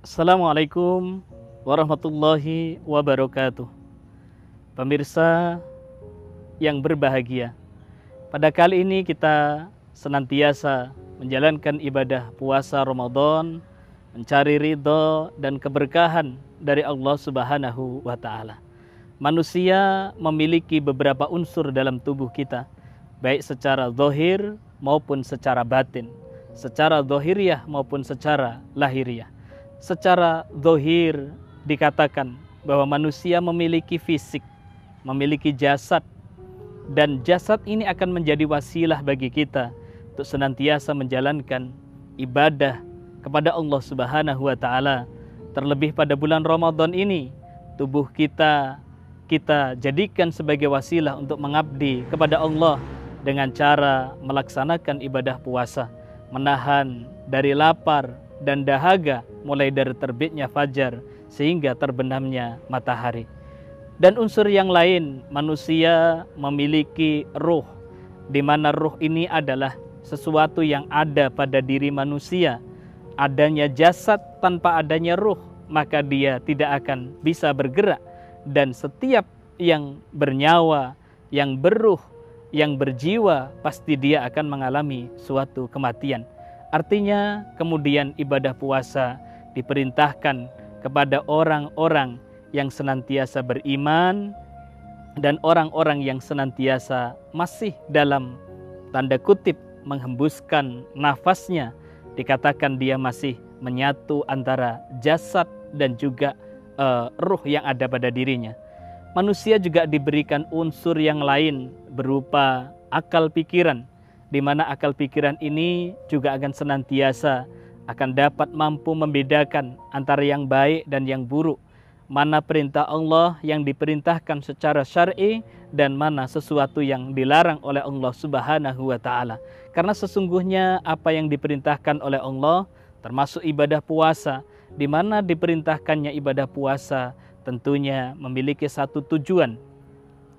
Assalamualaikum warahmatullahi wabarakatuh. Pemirsa yang berbahagia, pada kali ini kita senantiasa menjalankan ibadah puasa Ramadan, mencari ridho dan keberkahan dari Allah Subhanahu wa Ta'ala. Manusia memiliki beberapa unsur dalam tubuh kita, baik secara zahir maupun secara batin, secara zahiriah maupun secara lahiriah. Secara zahir dikatakan bahwa manusia memiliki fisik, memiliki jasad, dan jasad ini akan menjadi wasilah bagi kita untuk senantiasa menjalankan ibadah kepada Allah Subhanahu wa Ta'ala. Terlebih pada bulan Ramadan ini, tubuh kita jadikan sebagai wasilah untuk mengabdi kepada Allah dengan cara melaksanakan ibadah puasa, menahan dari lapar dan dahaga mulai dari terbitnya fajar sehingga terbenamnya matahari. Dan unsur yang lain, manusia memiliki ruh, di mana ruh ini adalah sesuatu yang ada pada diri manusia. Adanya jasad tanpa adanya ruh, maka dia tidak akan bisa bergerak. Dan setiap yang bernyawa, yang berruh, yang berjiwa, pasti dia akan mengalami suatu kematian. Artinya kemudian ibadah puasa diperintahkan kepada orang-orang yang senantiasa beriman dan orang-orang yang senantiasa masih dalam tanda kutip menghembuskan nafasnya. Dikatakan dia masih menyatu antara jasad dan juga ruh yang ada pada dirinya. Manusia juga diberikan unsur yang lain berupa akal pikiran, di mana akal pikiran ini juga akan senantiasa akan dapat mampu membedakan antara yang baik dan yang buruk, mana perintah Allah yang diperintahkan secara syar'i dan mana sesuatu yang dilarang oleh Allah Subhanahu wa Ta'ala. Karena sesungguhnya apa yang diperintahkan oleh Allah termasuk ibadah puasa, di mana diperintahkannya ibadah puasa tentunya memiliki satu tujuan,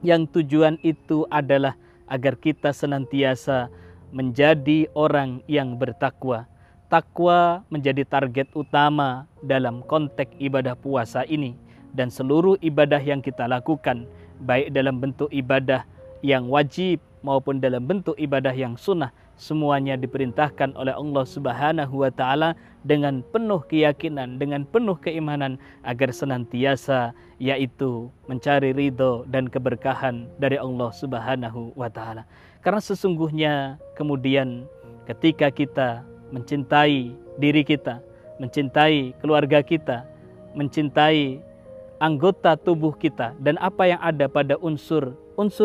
yang tujuan itu adalah agar kita senantiasa menjadi orang yang bertakwa. Takwa menjadi target utama dalam konteks ibadah puasa ini, dan seluruh ibadah yang kita lakukan, baik dalam bentuk ibadah yang wajib maupun dalam bentuk ibadah yang sunnah, semuanya diperintahkan oleh Allah Subhanahu wa Ta'ala dengan penuh keyakinan, dengan penuh keimanan, agar senantiasa yaitu mencari ridho dan keberkahan dari Allah Subhanahu wa Ta'ala. Karena sesungguhnya kemudian ketika kita mencintai diri kita, mencintai keluarga kita, mencintai anggota tubuh kita dan apa yang ada pada unsur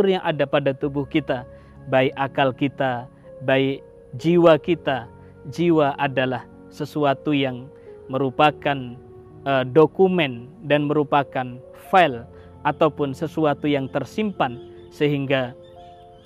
yang ada pada tubuh kita, baik akal kita, baik jiwa kita. Jiwa adalah sesuatu yang merupakan dokumen dan merupakan file ataupun sesuatu yang tersimpan, sehingga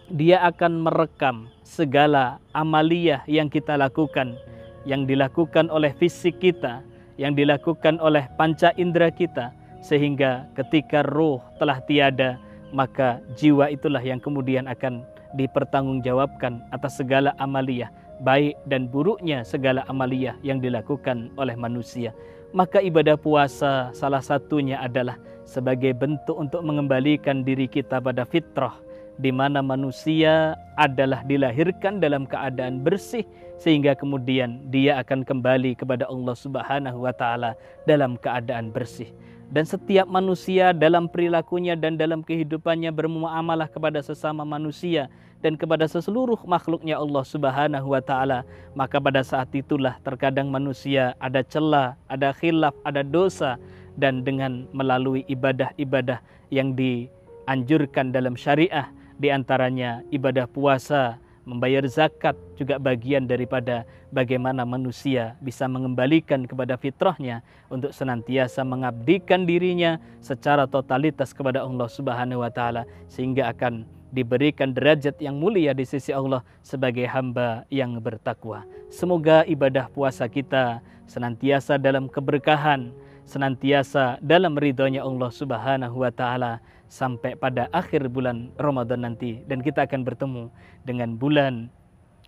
dia akan merekam segala amaliyah yang kita lakukan, yang dilakukan oleh fisik kita, yang dilakukan oleh panca indera kita, sehingga ketika ruh telah tiada, maka jiwa itulah yang kemudian akan dipertanggungjawabkan atas segala amaliyah, baik dan buruknya segala amaliyah yang dilakukan oleh manusia. Maka ibadah puasa salah satunya adalah sebagai bentuk untuk mengembalikan diri kita pada fitrah, di mana manusia adalah dilahirkan dalam keadaan bersih, sehingga kemudian dia akan kembali kepada Allah Subhanahu wa Ta'ala dalam keadaan bersih. Dan setiap manusia dalam perilakunya dan dalam kehidupannya bermuamalah kepada sesama manusia dan kepada seluruh makhluknya Allah Subhanahu wa Ta'ala, maka pada saat itulah terkadang manusia ada celah, ada khilaf, ada dosa, dan dengan melalui ibadah-ibadah yang dianjurkan dalam syariah, di antaranya ibadah puasa, membayar zakat, juga bagian daripada bagaimana manusia bisa mengembalikan kepada fitrahnya untuk senantiasa mengabdikan dirinya secara totalitas kepada Allah Subhanahu wa Ta'ala, sehingga akan diberikan derajat yang mulia di sisi Allah sebagai hamba yang bertakwa. Semoga ibadah puasa kita senantiasa dalam keberkahan, senantiasa dalam ridhonya Allah Subhanahu wa Ta'ala sampai pada akhir bulan Ramadan nanti, dan kita akan bertemu dengan bulan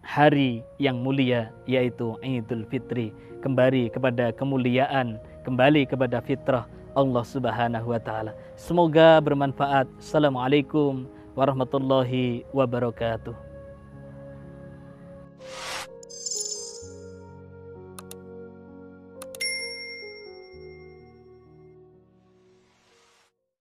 hari yang mulia, yaitu Idul Fitri, kembali kepada kemuliaan, kembali kepada fitrah Allah Subhanahu wa taala. Semoga bermanfaat. Assalamualaikum warahmatullahi wabarakatuh.